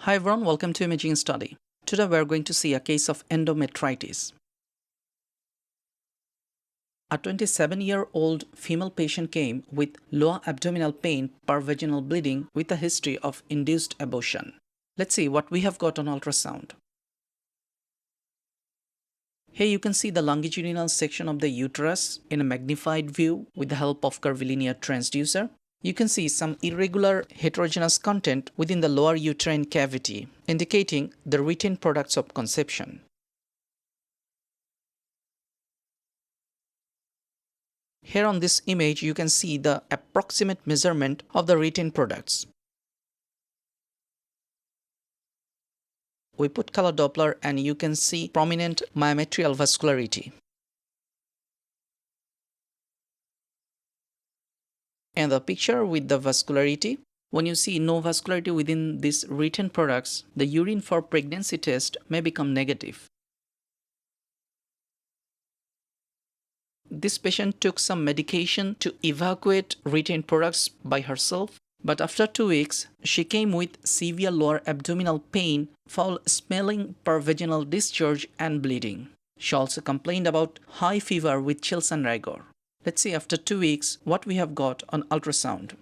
Hi everyone, welcome to Imaging Study. Today we are going to see a case of endometritis. A 27-year-old female patient came with lower abdominal pain, pervaginal bleeding with a history of induced abortion. Let's see what we have got on ultrasound. Here you can see the longitudinal section of the uterus in a magnified view with the help of curvilinear transducer. You can see some irregular heterogeneous content within the lower uterine cavity, indicating the retained products of conception. Here on this image, you can see the approximate measurement of the retained products. We put color Doppler and you can see prominent myometrial vascularity. And the picture with the vascularity, when you see no vascularity within these retained products, the urine for pregnancy test may become negative. This patient took some medication to evacuate retained products by herself, but after 2 weeks, she came with severe lower abdominal pain, foul smelling, pervaginal discharge and bleeding. She also complained about high fever with chills and rigor. Let's see after 2 weeks what we have got on ultrasound.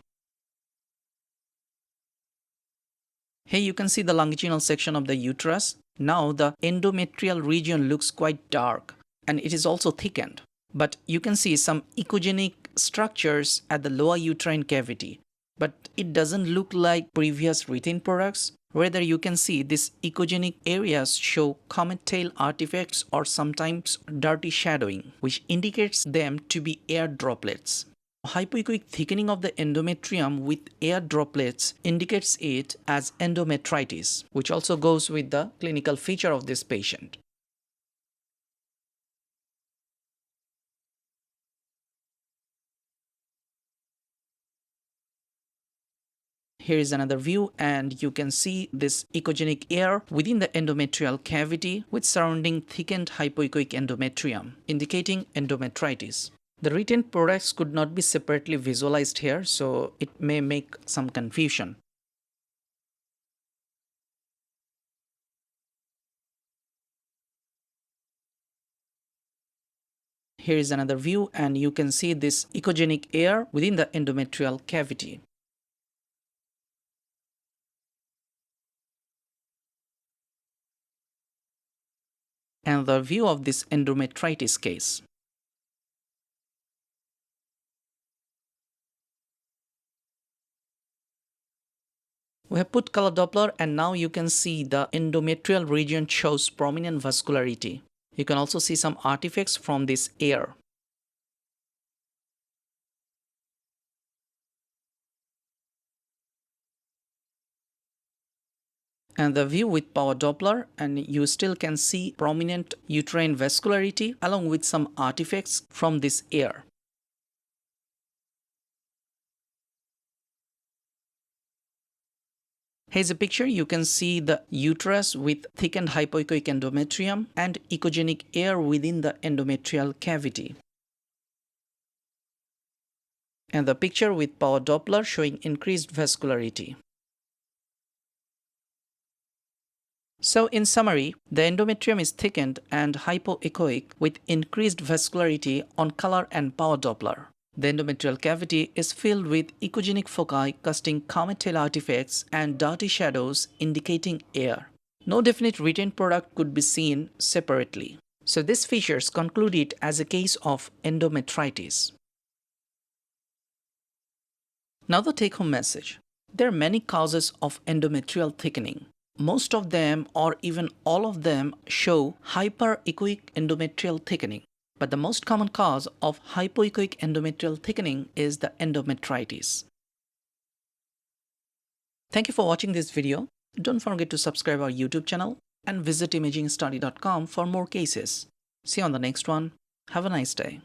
Here you can see the longitudinal section of the uterus. Now the endometrial region looks quite dark and it is also thickened. But you can see some echogenic structures at the lower uterine cavity. But it doesn't look like previous retained products. Rather, you can see these echogenic areas show comet tail artifacts or sometimes dirty shadowing, which indicates them to be air droplets. Hypoechoic thickening of the endometrium with air droplets indicates it as endometritis, which also goes with the clinical feature of this patient. Here is another view and you can see this echogenic air within the endometrial cavity with surrounding thickened hypoechoic endometrium, indicating endometritis. The retained products could not be separately visualized here, so it may make some confusion. Here is another view and you can see this echogenic air within the endometrial cavity. And the view of this endometritis case. We have put color Doppler and now you can see the endometrial region shows prominent vascularity. You can also see some artifacts from this air. And the view with power Doppler and you still can see prominent uterine vascularity along with some artifacts from this air. Here's a picture. You can see the uterus with thickened hypoechoic endometrium and echogenic air within the endometrial cavity. And the picture with power Doppler showing increased vascularity. So in summary, the endometrium is thickened and hypoechoic with increased vascularity on color and power Doppler. The endometrial cavity is filled with echogenic foci casting comet tail artifacts and dirty shadows indicating air. No definite retained product could be seen separately. So these features conclude it as a case of endometritis. Now the take-home message. There are many causes of endometrial thickening. Most of them or even all of them show hyperechoic endometrial thickening. But the most common cause of hypoechoic endometrial thickening is the endometritis. Thank you for watching this video. Don't forget to subscribe our YouTube channel and visit imagingstudy.com for more cases. See you on the next one. Have a nice day.